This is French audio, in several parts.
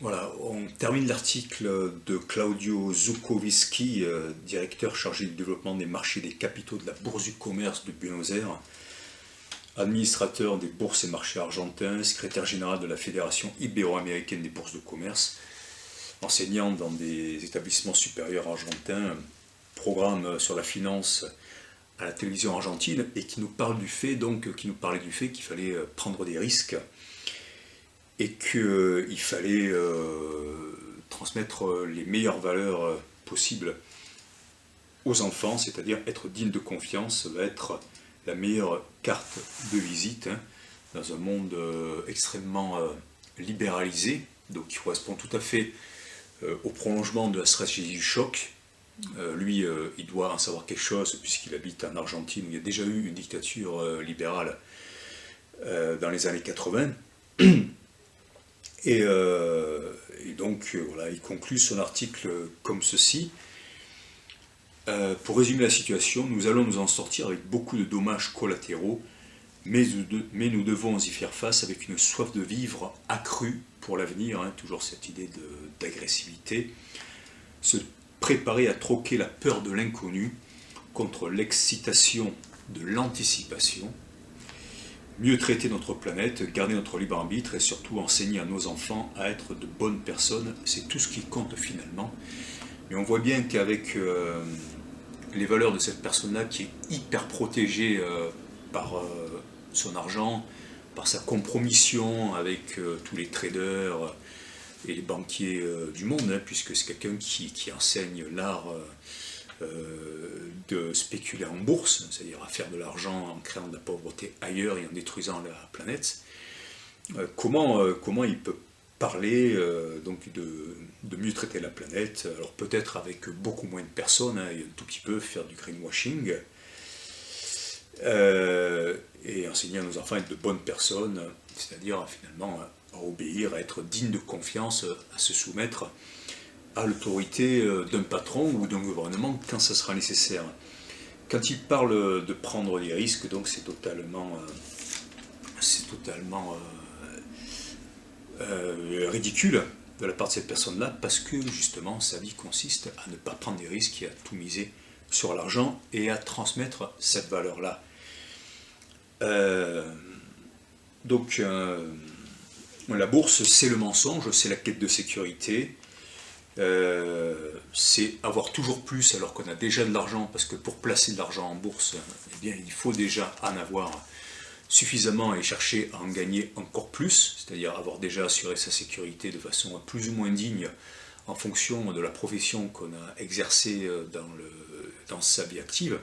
Voilà, on termine l'article de Claudio Zuchowski, directeur chargé du développement des marchés des capitaux de la Bourse du commerce de Buenos Aires, administrateur des bourses et marchés argentins, secrétaire général de la Fédération ibéro-américaine des bourses de commerce, enseignant dans des établissements supérieurs argentins, programme sur la finance à la télévision argentine, et qui nous parle du fait, donc, qui nous parlait du fait qu'il fallait prendre des risques et qu'il fallait transmettre les meilleures valeurs possibles aux enfants, c'est-à-dire être digne de confiance, va être la meilleure carte de visite, hein, dans un monde extrêmement libéralisé, donc qui correspond tout à fait au prolongement de la stratégie du choc. Lui, il doit en savoir quelque chose puisqu'il habite en Argentine où il y a déjà eu une dictature libérale dans les années 80. Et donc, voilà, il conclut son article comme ceci. Pour résumer la situation, nous allons nous en sortir avec beaucoup de dommages collatéraux, mais nous devons y faire face avec une soif de vivre accrue pour l'avenir, hein, toujours cette idée d'agressivité, se préparer à troquer la peur de l'inconnu contre l'excitation de l'anticipation, mieux traiter notre planète, garder notre libre arbitre et surtout enseigner à nos enfants à être de bonnes personnes, c'est tout ce qui compte finalement. Mais on voit bien qu'avec les valeurs de cette personne-là qui est hyper protégée par son argent, par sa compromission avec tous les traders et les banquiers du monde, hein, puisque c'est quelqu'un qui enseigne l'art de spéculer en bourse, c'est-à-dire à faire de l'argent en créant de la pauvreté ailleurs et en détruisant la planète. Comment il peut parler donc de mieux traiter la planète, alors peut-être avec beaucoup moins de personnes, hein, et un tout petit peu faire du greenwashing, et enseigner à nos enfants à être de bonnes personnes, c'est-à-dire finalement à obéir, à être digne de confiance, à se soumettre à l'autorité d'un patron ou d'un gouvernement quand ça sera nécessaire. Quand il parle de prendre des risques, donc c'est totalement ridicule de la part de cette personne-là, parce que justement sa vie consiste à ne pas prendre des risques et à tout miser sur l'argent et à transmettre cette valeur-là. Donc la bourse, c'est le mensonge, c'est la quête de sécurité, c'est avoir toujours plus alors qu'on a déjà de l'argent, parce que pour placer de l'argent en bourse, eh bien, il faut déjà en avoir suffisamment et chercher à en gagner encore plus, c'est-à-dire avoir déjà assuré sa sécurité de façon plus ou moins digne en fonction de la profession qu'on a exercée dans sa vie active,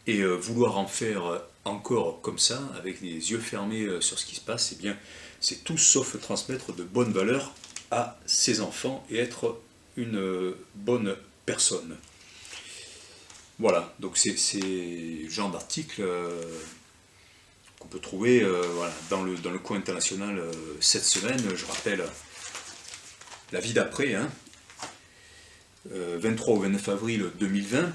et vouloir en faire encore comme ça, avec les yeux fermés sur ce qui se passe, eh bien, c'est tout sauf transmettre de bonnes valeurs à ses enfants et être une bonne personne. Voilà, donc c'est le genre d'article qu'on peut trouver voilà, dans le coin international cette semaine. Je rappelle la vie d'après, hein, 23 au 29 avril 2020.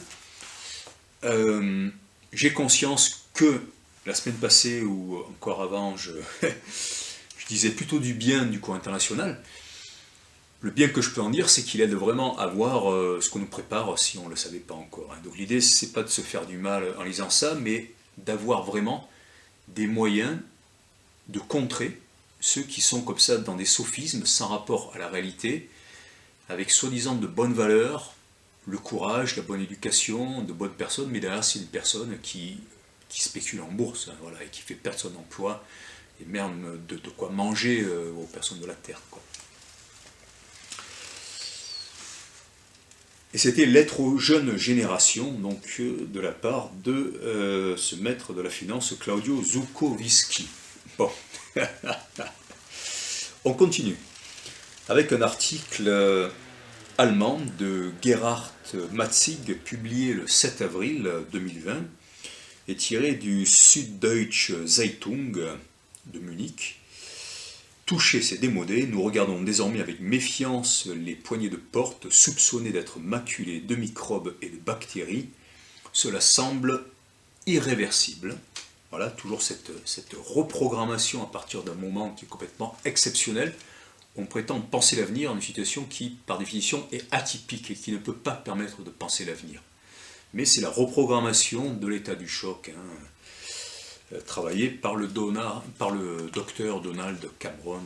J'ai conscience que la semaine passée ou encore avant, je disais plutôt du bien du coin international. Le bien que je peux en dire, c'est qu'il aide vraiment à voir ce qu'on nous prépare si on ne le savait pas encore, hein. Donc l'idée, c'est pas de se faire du mal en lisant ça, mais d'avoir vraiment des moyens de contrer ceux qui sont comme ça dans des sophismes sans rapport à la réalité, avec soi-disant de bonnes valeurs, le courage, la bonne éducation, de bonnes personnes, mais derrière c'est une personne qui spécule en bourse, hein, voilà, et qui fait perdre son emploi, et même de quoi manger aux personnes de la Terre, quoi. Et c'était lettre aux jeunes générations, donc de la part de ce maître de la finance, Claudio Zuchowski. Bon, on continue avec un article allemand de Gerhard Matzig, publié le 7 avril 2020, et tiré du Süddeutsche Zeitung de Munich. Touché, c'est démodé, nous regardons désormais avec méfiance les poignées de porte soupçonnées d'être maculées de microbes et de bactéries. Cela semble irréversible. Voilà, toujours cette reprogrammation à partir d'un moment qui est complètement exceptionnel, on prétend penser l'avenir dans une situation qui, par définition, est atypique et qui ne peut pas permettre de penser l'avenir. Mais c'est la reprogrammation de l'état du choc, travaillé par le docteur Donald Cameron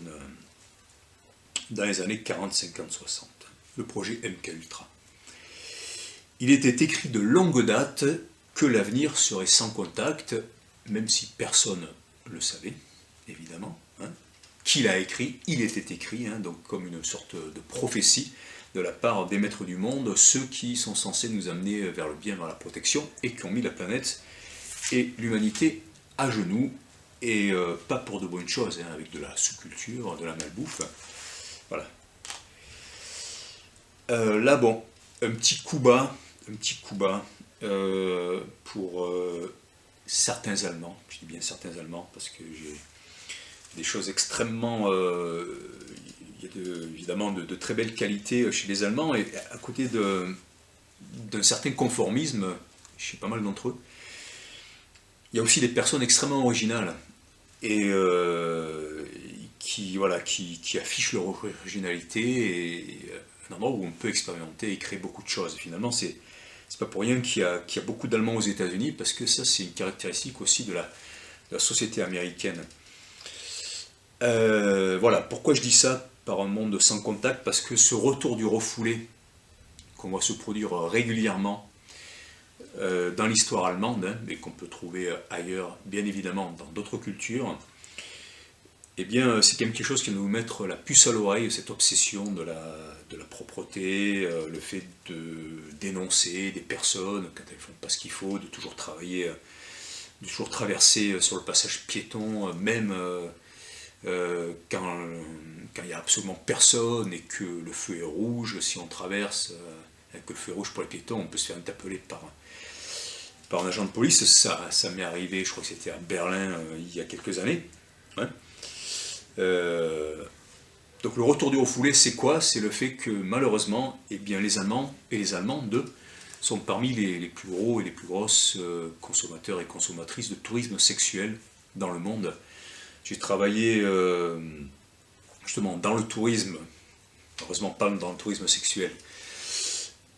dans les années 40, 50, 60, le projet MKUltra. Il était écrit de longue date que l'avenir serait sans contact, même si personne ne le savait, évidemment. Qui l'a écrit? Il était écrit, donc comme une sorte de prophétie de la part des maîtres du monde, ceux qui sont censés nous amener vers le bien, vers la protection, et qui ont mis la planète et l'humanité à genoux, et pas pour de bonnes choses, avec de la sous-culture, de la malbouffe. Voilà. Là, bon, un petit coup bas pour certains Allemands. Je dis bien certains Allemands parce que j'ai des choses extrêmement... il y a évidemment de très belles qualités chez les Allemands, et à côté d'un certain conformisme chez pas mal d'entre eux, il y a aussi des personnes extrêmement originales et qui affichent leur originalité, et un endroit où on peut expérimenter et créer beaucoup de choses. Finalement, c'est pas pour rien qu'il y a beaucoup d'Allemands aux États-Unis, parce que ça, c'est une caractéristique aussi de la société américaine. Voilà, pourquoi je dis ça par un monde sans contact? Parce que ce retour du refoulé qu'on voit se produire régulièrement dans l'histoire allemande, mais qu'on peut trouver ailleurs, bien évidemment, dans d'autres cultures, eh bien, c'est quand même quelque chose qui va nous mettre la puce à l'oreille, cette obsession de la propreté, le fait de dénoncer des personnes quand elles ne font pas ce qu'il faut, de toujours travailler, de toujours traverser sur le passage piéton, même quand il n'y a absolument personne et que le feu est rouge. Si on traverse avec le feu rouge pour les piétons, on peut se faire interpeller par un agent de police. Ça m'est arrivé, je crois que c'était à Berlin il y a quelques années. Ouais. Donc le retour du refoulé, c'est quoi? C'est le fait que malheureusement, eh bien, les Allemands et les Allemandes sont parmi les plus gros et les plus grosses consommateurs et consommatrices de tourisme sexuel dans le monde. J'ai travaillé justement dans le tourisme, heureusement pas dans le tourisme sexuel,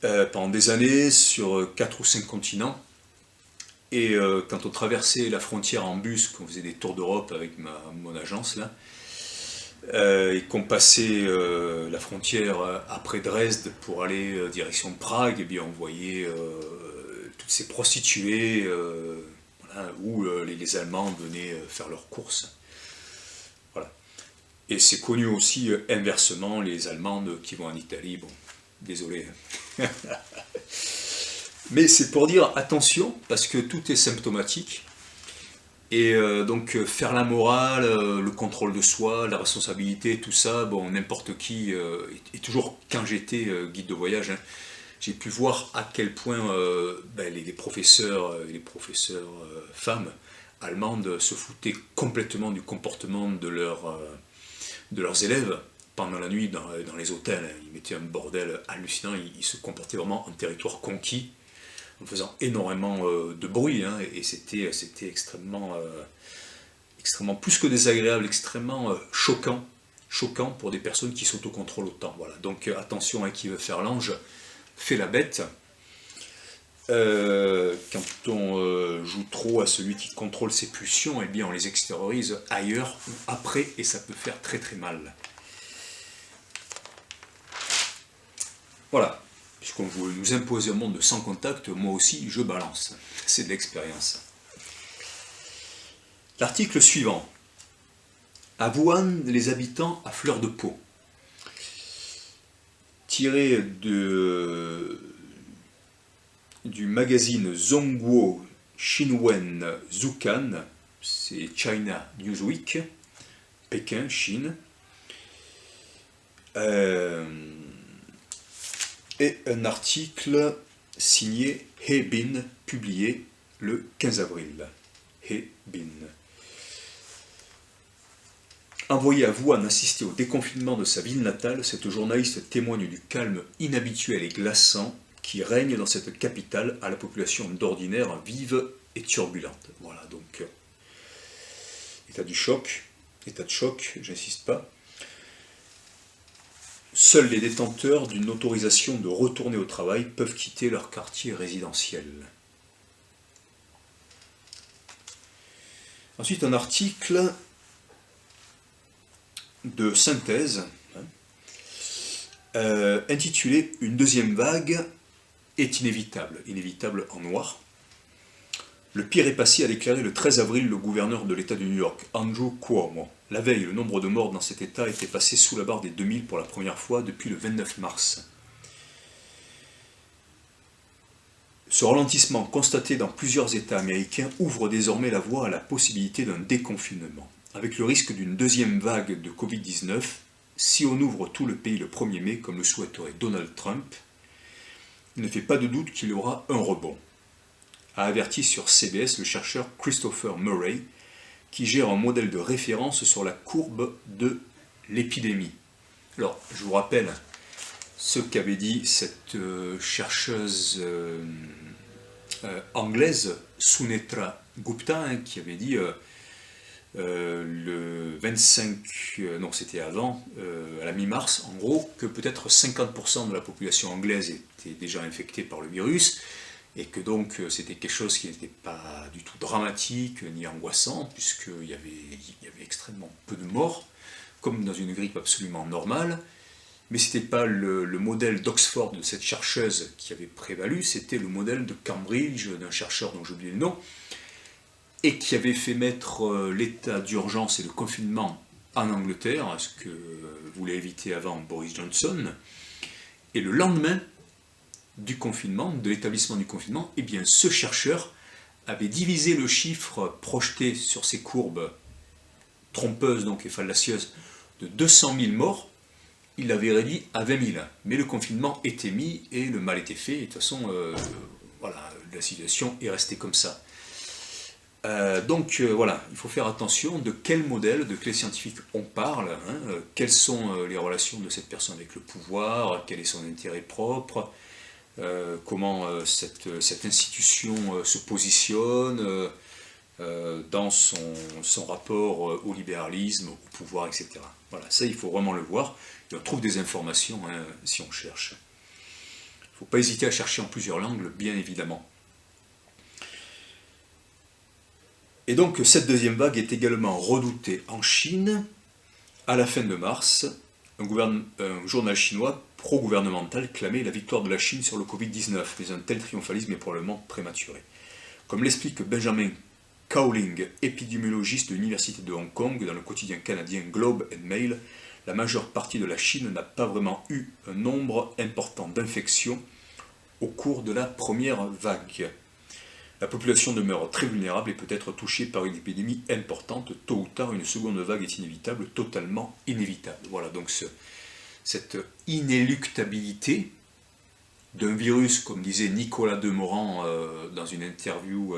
pendant des années sur 4 ou 5 continents. Et quand on traversait la frontière en bus, qu'on faisait des tours d'Europe avec mon agence là, et qu'on passait la frontière après Dresde pour aller direction Prague, et bien on voyait toutes ces prostituées voilà, où les Allemands venaient faire leurs courses. Voilà. Et c'est connu aussi inversement, les Allemandes qui vont en Italie, bon, désolé. Mais c'est pour dire attention, parce que tout est symptomatique. Et donc faire la morale, le contrôle de soi, la responsabilité, tout ça, bon, n'importe qui, et toujours quand j'étais guide de voyage, j'ai pu voir à quel point les professeurs femmes allemandes se foutaient complètement du comportement de leurs élèves pendant la nuit dans les hôtels. Ils mettaient un bordel hallucinant, ils se comportaient vraiment en territoire conquis, en faisant énormément de bruit, et c'était extrêmement plus que désagréable, extrêmement choquant pour des personnes qui s'autocontrôlent autant. Voilà. Donc attention, qui veut faire l'ange fait la bête. Quand on joue trop à celui qui contrôle ses pulsions, eh bien on les extériorise ailleurs ou après, et ça peut faire très très mal. Voilà. Puisqu'on veut nous imposer un monde sans contact, moi aussi je balance. C'est de l'expérience. L'article suivant. À Wuhan, les habitants à fleur de peau. Tiré du magazine Zhongguo Xinwen Zukan, c'est China Newsweek, Pékin, Chine. Et un article signé He Bin, publié le 15 avril. He Bin. Envoyée à Wuhan assister au déconfinement de sa ville natale, cette journaliste témoigne du calme inhabituel et glaçant qui règne dans cette capitale à la population d'ordinaire vive et turbulente. Voilà, donc, état de choc, j'insiste pas. Seuls les détenteurs d'une autorisation de retourner au travail peuvent quitter leur quartier résidentiel. Ensuite, un article de synthèse intitulé « Une deuxième vague est inévitable », inévitable en noir. Le pire est passé, a déclaré le 13 avril le gouverneur de l'État de New York, Andrew Cuomo. La veille, le nombre de morts dans cet État était passé sous la barre des 2000 pour la première fois depuis le 29 mars. Ce ralentissement constaté dans plusieurs États américains ouvre désormais la voie à la possibilité d'un déconfinement. Avec le risque d'une deuxième vague de Covid-19, si on ouvre tout le pays le 1er mai, comme le souhaiterait Donald Trump, il ne fait pas de doute qu'il y aura un rebond, a averti sur CBS le chercheur Christopher Murray, qui gère un modèle de référence sur la courbe de l'épidémie. Alors, je vous rappelle ce qu'avait dit cette chercheuse anglaise, Sunetra Gupta, qui avait dit le 25, non c'était avant, à la mi-mars, en gros, que peut-être 50% de la population anglaise était déjà infectée par le virus, et que donc c'était quelque chose qui n'était pas du tout dramatique ni angoissant, puisqu'il y avait extrêmement peu de morts, comme dans une grippe absolument normale. Mais ce n'était pas le modèle d'Oxford de cette chercheuse qui avait prévalu, c'était le modèle de Cambridge d'un chercheur dont j'ai oublié le nom, et qui avait fait mettre l'état d'urgence et le confinement en Angleterre, ce que voulait éviter avant Boris Johnson, et le lendemain du confinement, de l'établissement du confinement, eh bien ce chercheur avait divisé le chiffre projeté sur ces courbes trompeuses donc et fallacieuses de 200 000 morts, il l'avait réduit à 20 000. Mais le confinement était mis et le mal était fait, et de toute façon, voilà, la situation est restée comme ça. Donc voilà, il faut faire attention de quel modèle, de quel scientifique on parle, quelles sont les relations de cette personne avec le pouvoir, quel est son intérêt propre, comment cette institution se positionne dans son rapport au libéralisme, au pouvoir, etc. Voilà, ça il faut vraiment le voir, et on trouve des informations si on cherche. Il ne faut pas hésiter à chercher en plusieurs langues, bien évidemment. Et donc cette deuxième vague est également redoutée en Chine. À la fin de mars, un journal chinois pro-gouvernemental clamait la victoire de la Chine sur le Covid-19, mais un tel triomphalisme est probablement prématuré. Comme l'explique Benjamin Cowling, épidémiologiste de l'Université de Hong Kong, dans le quotidien canadien Globe and Mail, la majeure partie de la Chine n'a pas vraiment eu un nombre important d'infections au cours de la première vague. La population demeure très vulnérable et peut être touchée par une épidémie importante. Tôt ou tard, une seconde vague est inévitable, totalement inévitable. Voilà, donc cette inéluctabilité d'un virus, comme disait Nicolas Demorand dans une interview,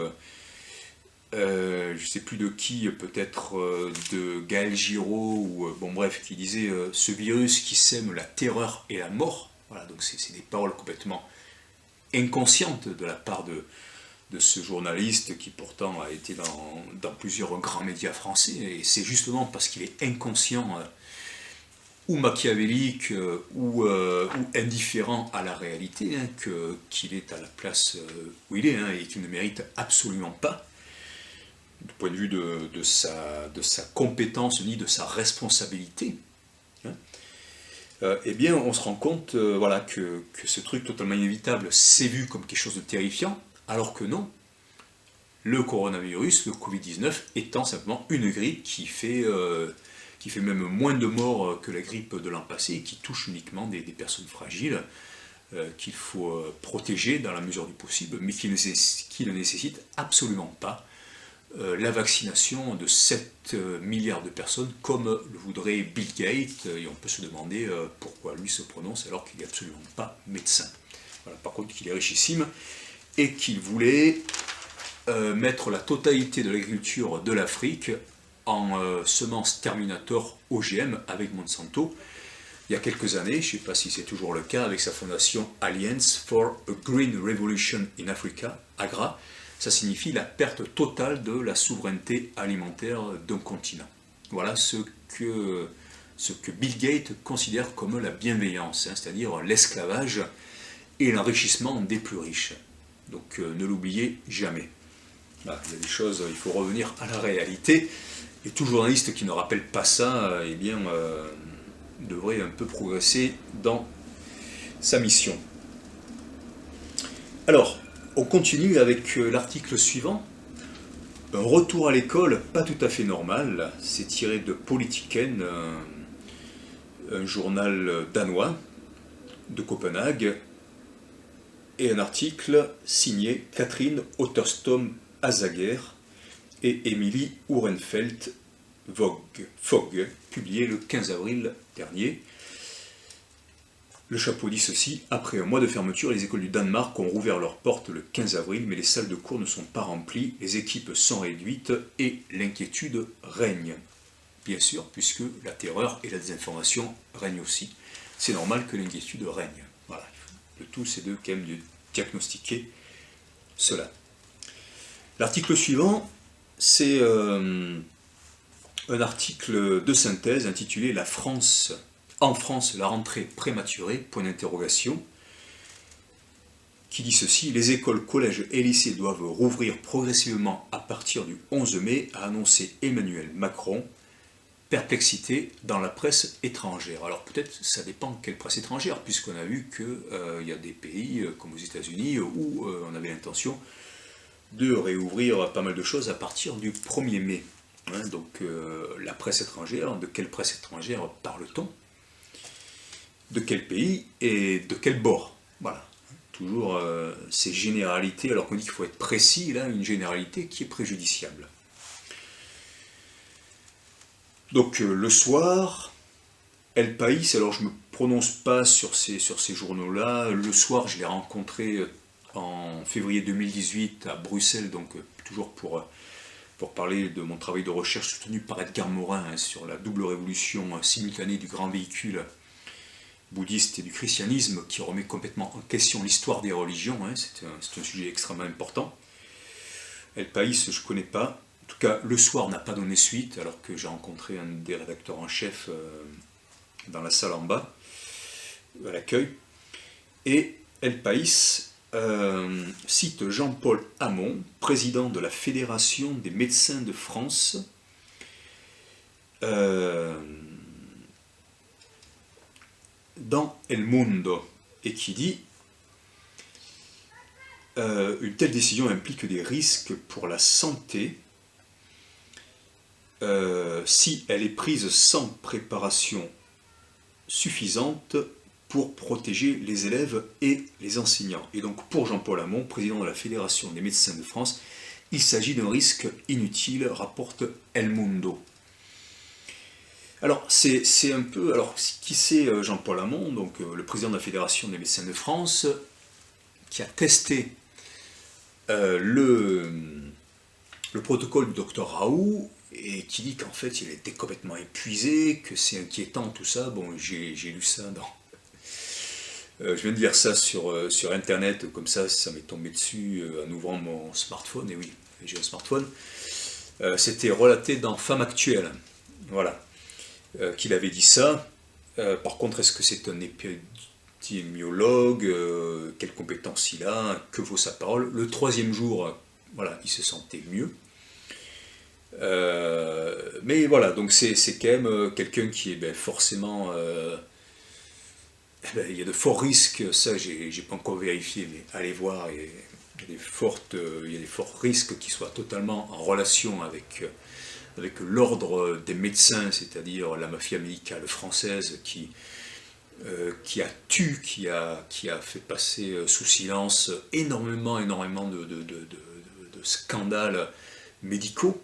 je ne sais plus de qui, peut-être de Gaël Giraud, ou bon bref, qui disait ce virus qui sème la terreur et la mort. Voilà, donc c'est des paroles complètement inconscientes de la part de ce journaliste qui pourtant a été dans plusieurs grands médias français, et c'est justement parce qu'il est inconscient ou machiavélique ou indifférent à la réalité qu'il est à la place où il est et qu'il ne mérite absolument pas, du point de vue de sa compétence ni de sa responsabilité. Eh bien on se rend compte voilà, que ce truc totalement inévitable c'est vu comme quelque chose de terrifiant, alors que non, le coronavirus, le Covid-19, étant simplement une grippe qui fait même moins de morts que la grippe de l'an passé, et qui touche uniquement des personnes fragiles, qu'il faut protéger dans la mesure du possible, mais qui ne nécessite absolument pas la vaccination de 7 milliards de personnes, comme le voudrait Bill Gates, et on peut se demander pourquoi lui se prononce alors qu'il n'est absolument pas médecin. Voilà, par contre, qu'il est richissime, et qu'il voulait mettre la totalité de l'agriculture de l'Afrique en semences Terminator OGM avec Monsanto il y a quelques années, je ne sais pas si c'est toujours le cas, avec sa fondation Alliance for a Green Revolution in Africa, AGRA. Ça signifie la perte totale de la souveraineté alimentaire d'un continent. Voilà ce ce que Bill Gates considère comme la bienveillance, hein, c'est-à-dire l'esclavage et l'enrichissement des plus riches. Donc ne l'oubliez jamais. Voilà, il y a des choses, il faut revenir à la réalité, et tout journaliste qui ne rappelle pas ça, eh bien, devrait un peu progresser dans sa mission. Alors, on continue avec l'article suivant. Un retour à l'école pas tout à fait normal, c'est tiré de Politiken, un journal danois de Copenhague, et un article signé Catherine Otterstom Asager et Emily Uhrenfeld Fogg, publié le 15 avril dernier. Le chapeau dit ceci: après un mois de fermeture, les écoles du Danemark ont rouvert leurs portes le 15 avril, mais les salles de cours ne sont pas remplies, les équipes sont réduites et l'inquiétude règne. Bien sûr, puisque la terreur et la désinformation règnent aussi. C'est normal que l'inquiétude règne. Voilà. Le tout, c'est de quand même de diagnostiquer cela. L'article suivant, c'est un article de synthèse intitulé La France. En France, la rentrée prématurée, point d'interrogation, qui dit ceci: les écoles, collèges et lycées doivent rouvrir progressivement à partir du 11 mai, a annoncé Emmanuel Macron. Perplexité dans la presse étrangère. Alors peut-être ça dépend quelle presse étrangère, puisqu'on a vu qu'il y a des pays comme aux États-Unis où on avait l'intention de réouvrir pas mal de choses à partir du 1er mai. Hein, donc la presse étrangère, de quelle presse étrangère parle-t-on? De quel pays et de quel bord? Voilà. Toujours ces généralités, alors qu'on dit qu'il faut être précis, là, une généralité qui est préjudiciable. Donc le soir, El País, alors je ne me prononce pas sur ces journaux-là. Le soir, je l'ai rencontré en février 2018 à Bruxelles, donc toujours pour parler de mon travail de recherche soutenu par Edgar Morin, hein, sur la double révolution simultanée du grand véhicule bouddhiste et du christianisme, qui remet complètement en question l'histoire des religions. Hein, c'est un sujet extrêmement important. El País, je ne connais pas. En tout cas, le soir n'a pas donné suite, alors que j'ai rencontré un des rédacteurs en chef dans la salle en bas, à l'accueil. Et El País cite Jean-Paul Hamon, président de la Fédération des médecins de France, dans El Mundo, et qui dit une telle décision implique des risques pour la santé si elle est prise sans préparation suffisante pour protéger les élèves et les enseignants. Et donc pour Jean-Paul Hamon, président de la Fédération des médecins de France, il s'agit d'un risque inutile, rapporte El Mundo. Alors c'est un peu... Alors qui c'est Jean-Paul Hamon, donc le président de la Fédération des médecins de France, qui a testé le protocole du docteur Raoult, et qui dit qu'en fait il était complètement épuisé, que c'est inquiétant tout ça. Bon, j'ai lu ça dans... je viens de lire ça sur internet, comme ça m'est tombé dessus en ouvrant mon smartphone, et oui, j'ai un smartphone. C'était relaté dans Femme Actuelle, voilà, qu'il avait dit ça. Par contre, est-ce que c'est un épidémiologue, quelles compétences il a, que vaut sa parole? Le troisième jour, voilà, il se sentait mieux. Mais voilà, donc c'est quand même quelqu'un qui est forcément... il y a de forts risques, ça j'ai pas encore vérifié, mais allez voir, il y a des forts risques qui soient totalement en relation avec l'ordre des médecins, c'est-à-dire la mafia médicale française qui a fait passer sous silence énormément de scandales médicaux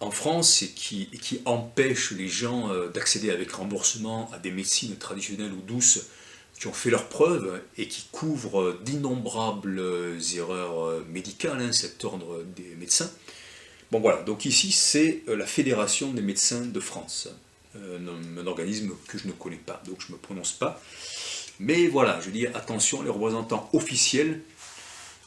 en France, et qui empêche les gens d'accéder avec remboursement à des médecines traditionnelles ou douces qui ont fait leurs preuves et qui couvrent d'innombrables erreurs médicales, hein, cet ordre des médecins. Bon voilà, donc ici c'est la Fédération des médecins de France, un organisme que je ne connais pas, donc je ne me prononce pas. Mais voilà, je dis attention, les représentants officiels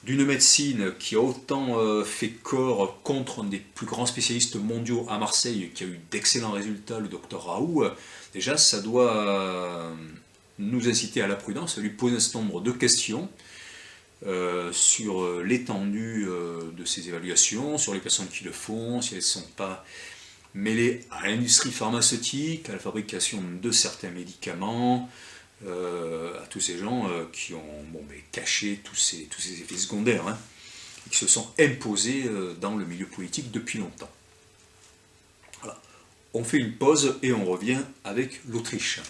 d'une médecine qui a autant fait corps contre un des plus grands spécialistes mondiaux à Marseille, qui a eu d'excellents résultats, le docteur Raoult, déjà ça doit nous inciter à la prudence, à lui poser un certain nombre de questions sur l'étendue de ces évaluations, sur les personnes qui le font, si elles ne sont pas mêlées à l'industrie pharmaceutique, à la fabrication de certains médicaments, à tous ces gens qui ont caché tous ces effets secondaires, hein, et qui se sont imposés dans le milieu politique depuis longtemps. Voilà. On fait une pause et on revient avec l'Autriche.